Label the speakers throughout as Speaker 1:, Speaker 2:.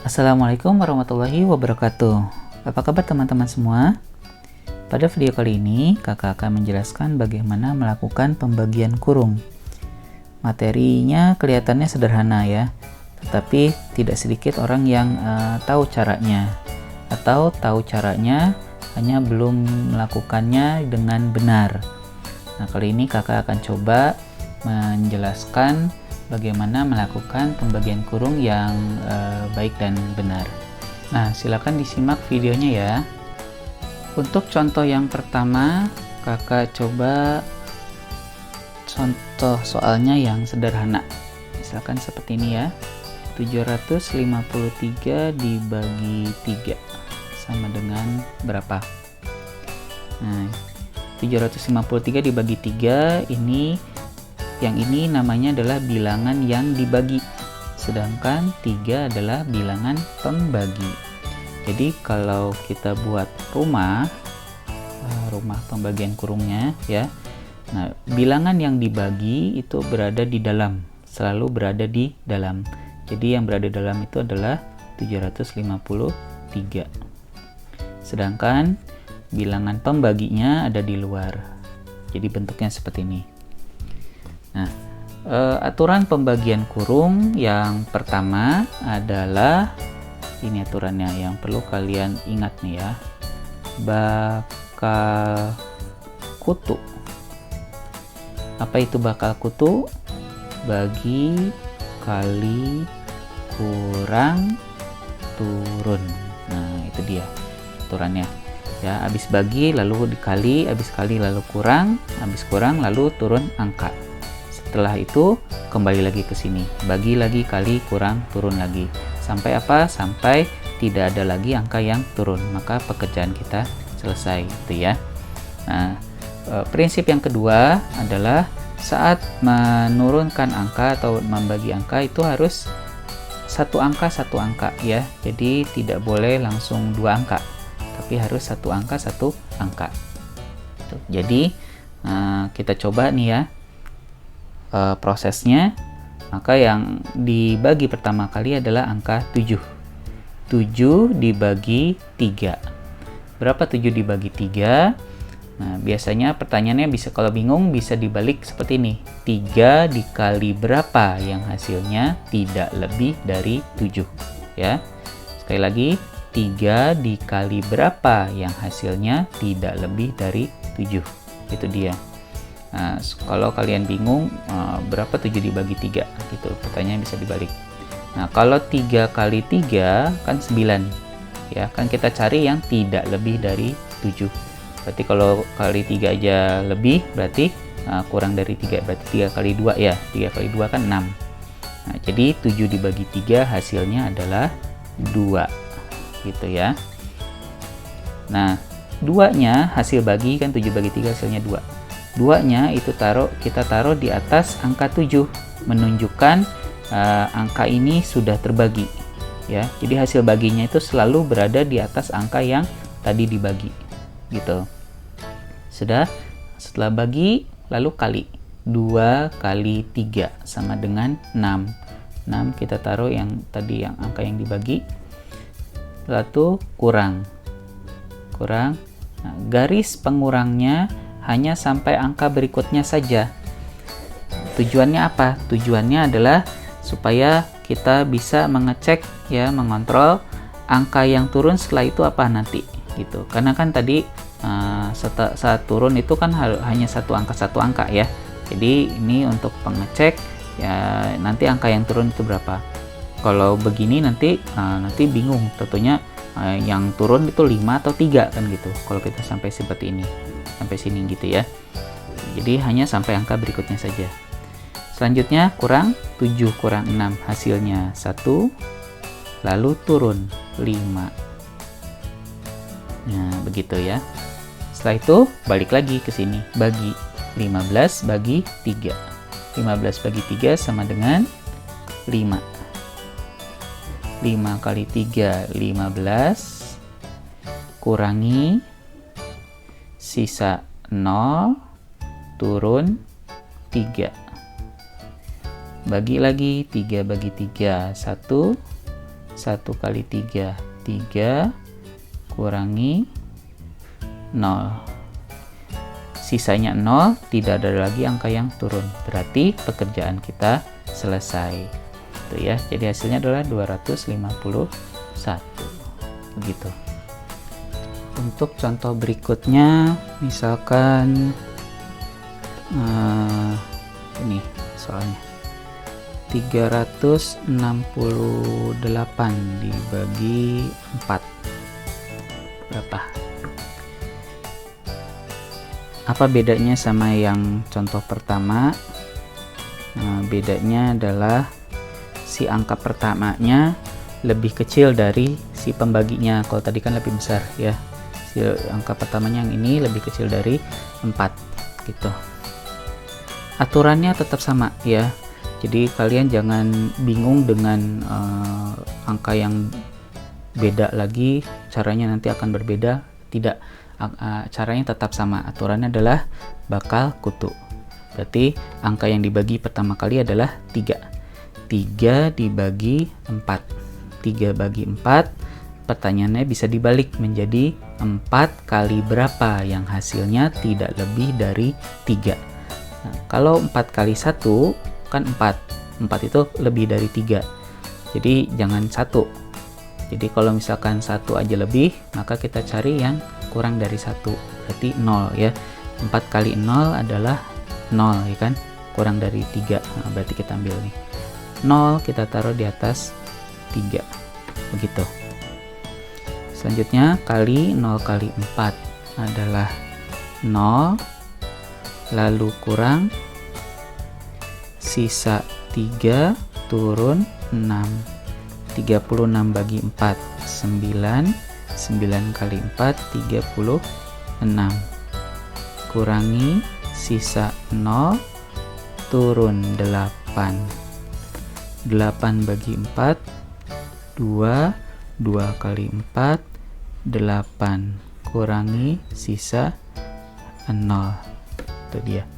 Speaker 1: Assalamualaikum warahmatullahi wabarakatuh. Apa kabar teman-teman semua? Pada video kali ini, kakak akan menjelaskan bagaimana melakukan pembagian kurung. Materinya kelihatannya sederhana ya, tetapi tidak sedikit orang yang tahu caranya, atau tahu caranya hanya belum melakukannya dengan benar. Nah, kali ini kakak akan coba menjelaskan bagaimana melakukan pembagian kurung yang baik dan benar. Nah, silakan disimak videonya ya. Untuk contoh yang pertama, kakak coba contoh soalnya yang sederhana. Misalkan seperti ini ya. 753 dibagi 3 sama dengan berapa? Nah, 753 dibagi 3 ini, yang ini namanya adalah bilangan yang dibagi, sedangkan 3 adalah bilangan pembagi. Jadi kalau kita buat rumah pembagian kurungnya ya, nah bilangan yang dibagi itu berada di dalam, selalu berada di dalam. Jadi yang berada di dalam itu adalah 753, sedangkan bilangan pembaginya ada di luar. Jadi bentuknya seperti ini. Nah, aturan pembagian kurung yang pertama adalah, ini aturannya yang perlu kalian ingat nih ya, bakal kutu. Apa itu bakal kutu? Bagi, kali, kurang, turun. Nah, itu dia aturannya. Ya, habis bagi lalu dikali, habis kali lalu kurang, habis kurang lalu turun angka. Setelah itu kembali lagi ke sini, bagi lagi, kali, kurang, turun lagi, sampai apa? Sampai tidak ada lagi angka yang turun, maka pekerjaan kita selesai, itu ya. Nah, prinsip yang kedua adalah saat menurunkan angka atau membagi angka itu harus satu angka ya. Jadi tidak boleh langsung dua angka, tapi harus satu angka. Jadi kita coba nih ya prosesnya. Maka yang dibagi pertama kali adalah angka 7 dibagi 3. Berapa 7 dibagi 3? Nah, biasanya pertanyaannya bisa, kalau bingung bisa dibalik seperti ini, 3 dikali berapa yang hasilnya tidak lebih dari 7 ya. Sekali lagi, 3 dikali berapa yang hasilnya tidak lebih dari 7. Itu dia. Nah, kalau kalian bingung berapa 7 dibagi 3 gitu, pertanyaan bisa dibalik. Nah, kalau 3 kali 3 kan 9 ya, kan kita cari yang tidak lebih dari 7. Berarti kalau kali 3 aja lebih, berarti kurang dari 3, berarti 3 kali 2 ya, 3 kali 2 kan 6. Nah, jadi 7 dibagi 3 hasilnya adalah 2 gitu ya. Nah, 2-nya hasil bagi kan 7 bagi 3 hasilnya 2. 2-nya itu kita taruh di atas angka 7, menunjukkan angka ini sudah terbagi ya. Jadi hasil baginya itu selalu berada di atas angka yang tadi dibagi gitu. Sudah, setelah bagi lalu kali, 2 kali 3 sama dengan 6. 6 kita taruh yang tadi, yang angka yang dibagi, lalu kurang. Nah, garis pengurangnya hanya sampai angka berikutnya saja. Tujuannya apa? Tujuannya adalah supaya kita bisa mengecek ya, mengontrol angka yang turun setelah itu apa nanti gitu. Karena kan tadi saat turun itu kan hanya satu angka ya. Jadi ini untuk pengecek ya, nanti angka yang turun itu berapa. Kalau begini nanti bingung tentunya, yang turun itu 5 atau 3 kan gitu. Kalau kita sampai seperti ini, sampai sini gitu ya. Jadi hanya sampai angka berikutnya saja. Selanjutnya kurang 7 kurang 6 hasilnya 1, lalu turun 5. Nah, begitu ya. Setelah itu balik lagi ke sini, bagi 15 bagi 3. 15 bagi 3 sama dengan 5. 5 kali 3 15, kurangi sisa 0, turun 3. Bagi lagi 3 bagi 3 1, 1 kali 3, 3 kurangi 0. Sisanya 0, tidak ada lagi angka yang turun. Berarti pekerjaan kita selesai. Itu ya. Jadi hasilnya adalah 251. Begitu. Untuk contoh berikutnya, misalkan ini soalnya 368 dibagi 4 berapa? Apa bedanya sama yang contoh pertama? Bedanya adalah si angka pertamanya lebih kecil dari si pembaginya. Kalau tadi kan lebih besar ya. Si angka pertamanya yang ini lebih kecil dari 4 gitu. Aturannya tetap sama ya. Jadi kalian jangan bingung dengan angka yang beda lagi, caranya nanti akan berbeda. Tidak. Caranya tetap sama, aturannya adalah bakal kutu. Berarti angka yang dibagi pertama kali adalah 3 dibagi 4, 3 bagi 4, pertanyaannya bisa dibalik menjadi 4 kali berapa yang hasilnya tidak lebih dari 3. Nah, kalau 4 kali 1 kan 4 itu lebih dari 3, jadi jangan 1. Jadi kalau misalkan 1 aja lebih, maka kita cari yang kurang dari 1, berarti 0 ya. 4 kali 0 adalah 0 ya kan, kurang dari 3. Nah, berarti kita ambil nih 0, kita taruh di atas 3 begitu. Selanjutnya kali 0 kali 4 adalah 0, lalu kurang sisa 3 turun 6. 36 bagi 4 9, 9 kali 4 36, kurangi sisa 0 turun 8. 8 bagi 4 2, 2 kali 4 8, kurangi sisa 0. Itu dia.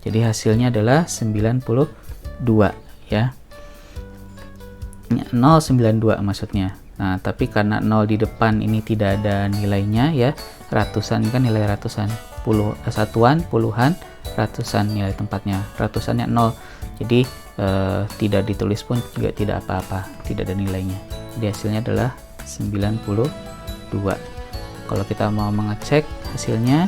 Speaker 1: Jadi hasilnya adalah 92 ya. 092 maksudnya. Nah, tapi karena 0 di depan ini tidak ada nilainya ya. Ratusan kan nilai ratusan, satuan, puluhan, ratusan nilai tempatnya. Ratusannya 0. Jadi tidak ditulis pun juga tidak apa-apa, tidak ada nilainya. Jadi hasilnya adalah 92. Kalau kita mau mengecek hasilnya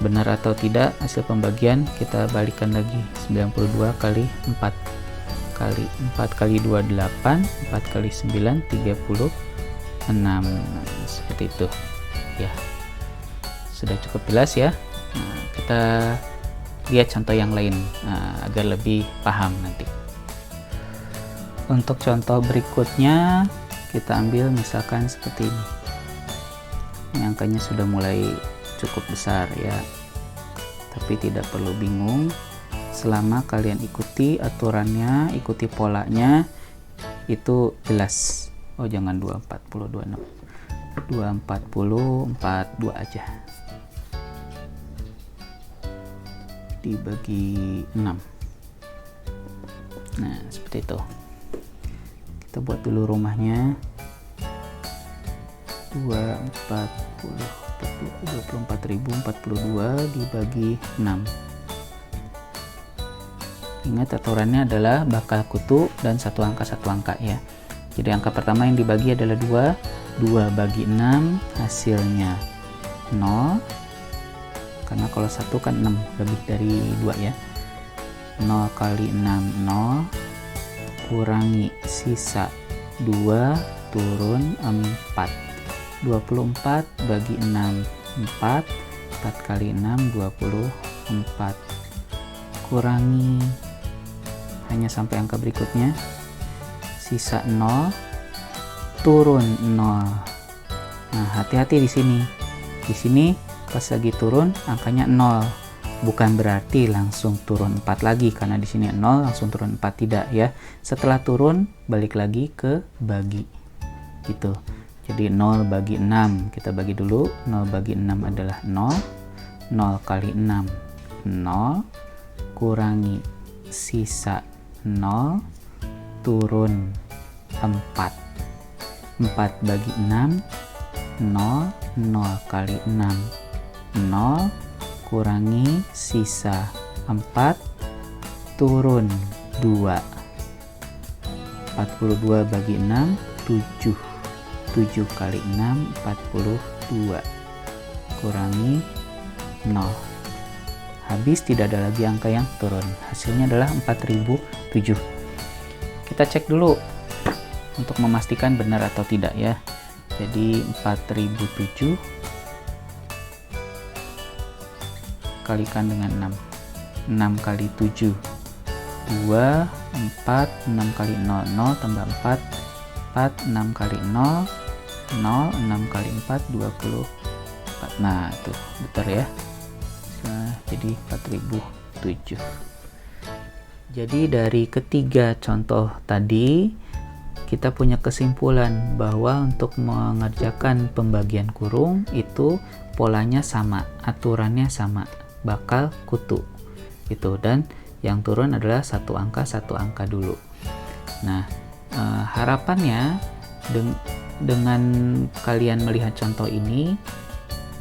Speaker 1: benar atau tidak hasil pembagian, kita balikan lagi 92 kali 4 kali 4 kali 2 8, 4 kali 9 36. Nah, seperti itu ya. Sudah cukup jelas ya. Nah, kita lihat contoh yang lain agar lebih paham nanti. Untuk contoh berikutnya kita ambil misalkan seperti ini. Ini angkanya sudah mulai cukup besar ya, tapi tidak perlu bingung selama kalian ikuti aturannya, ikuti polanya, itu jelas. Oh jangan 240 26, 240 42 aja dibagi 6. Nah seperti itu. Kita buat dulu rumahnya. 24.042 dibagi 6. Ingat aturannya adalah bakal kutu dan satu angka ya. Jadi angka pertama yang dibagi adalah 2, 2 bagi 6 hasilnya 0. Karena kalau 1 kan 6, lebih dari 2 ya. 0 kali 6 0, kurangi sisa 2 turun 4. 24 bagi 6 4, 4 kali 6 24, kurangi hanya sampai angka berikutnya, sisa 0 turun 0. Nah hati-hati di sini. Di sini pas lagi turun angkanya 0, bukan berarti langsung turun 4 lagi, karena di sini 0 langsung turun 4, tidak ya. Setelah turun balik lagi ke bagi gitu. Jadi 0 bagi 6 kita bagi dulu. 0 bagi 6 adalah 0. 0 kali 6 0, kurangi sisa 0 turun 4. 4 bagi 6, 0, 0 kali 6, 0, kurangi sisa 4, turun 2. 42 bagi 6, 7. 7 kali 6, 42. Kurangi 0. Habis, tidak ada lagi angka yang turun. Hasilnya adalah 4007. Kita cek dulu untuk memastikan benar atau tidak ya. Jadi 4007 kalikan dengan 6. 6 kali 7 2, 4, 6 kali 0, 0 tambah 4, 4, 6 kali 0, 0, 6 kali 4, 24. Nah, tuh, betul ya. Nah, jadi 4007. Jadi dari ketiga contoh tadi, kita punya kesimpulan bahwa untuk mengerjakan pembagian kurung itu polanya sama, aturannya sama, bakal kutu. Itu, dan yang turun adalah satu angka dulu. Nah, harapannya dengan kalian melihat contoh ini,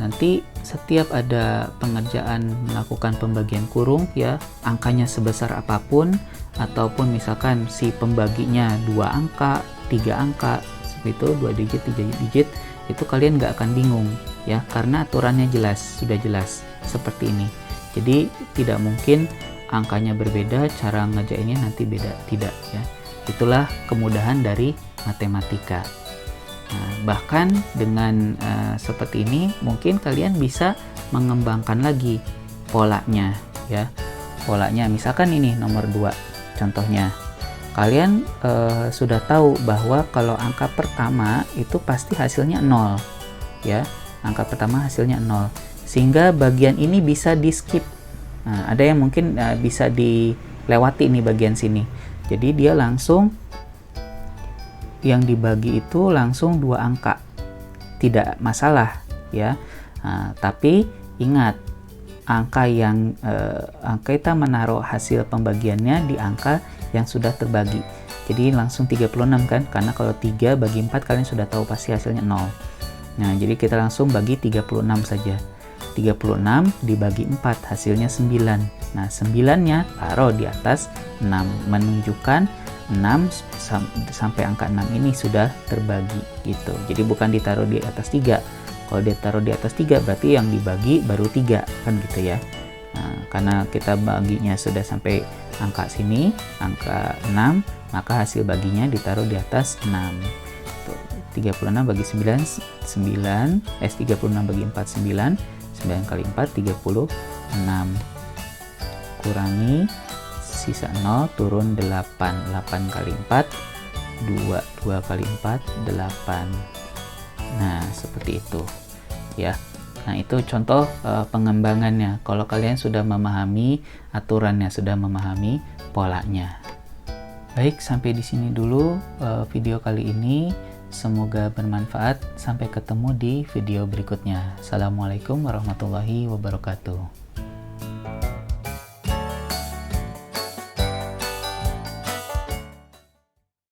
Speaker 1: nanti setiap ada pengerjaan melakukan pembagian kurung ya, angkanya sebesar apapun, ataupun misalkan si pembaginya 2 angka, 3 angka, seperti itu, 2 digit, 3 digit, itu kalian nggak akan bingung ya, karena aturannya jelas, sudah jelas seperti ini. Jadi tidak mungkin angkanya berbeda, cara ngerjainnya nanti beda, tidak ya. Itulah kemudahan dari matematika. Nah, bahkan dengan seperti ini mungkin kalian bisa mengembangkan lagi polanya ya. Polanya misalkan ini nomor 2 contohnya. Kalian sudah tahu bahwa kalau angka pertama itu pasti hasilnya 0 ya. Angka pertama hasilnya 0. Sehingga bagian ini bisa di skip. Nah, ada yang mungkin bisa dilewati nih bagian sini. Jadi dia langsung yang dibagi itu langsung 2 angka. Tidak masalah ya. Nah, tapi ingat, angka yang kita menaruh hasil pembagiannya di angka yang sudah terbagi. Jadi langsung 36 kan? Karena kalau 3 bagi 4 kalian sudah tahu pasti hasilnya 0. Nah, jadi kita langsung bagi 36 saja. 36 dibagi 4 hasilnya 9. Nah, 9-nya taruh di atas 6, menunjukkan 6 sampai angka 6 ini sudah terbagi gitu. Jadi bukan ditaruh di atas 3. Kalau ditaruh di atas 3 berarti yang dibagi baru 3 kan gitu ya. Nah, karena kita baginya sudah sampai angka sini, angka 6, maka hasil baginya ditaruh di atas 6. Tuh, 36 bagi 9, 36 bagi 4, 9. 9 kali 4, 36. Kurangi sisa 0, turun 8. 8 kali 4, 2. 2 kali 4, 8. Nah, seperti itu ya. Nah, itu contoh pengembangannya. Kalau kalian sudah memahami aturannya, sudah memahami polanya. Baik, sampai di sini dulu video kali ini. Semoga bermanfaat. Sampai ketemu di video berikutnya. Assalamualaikum warahmatullahi wabarakatuh.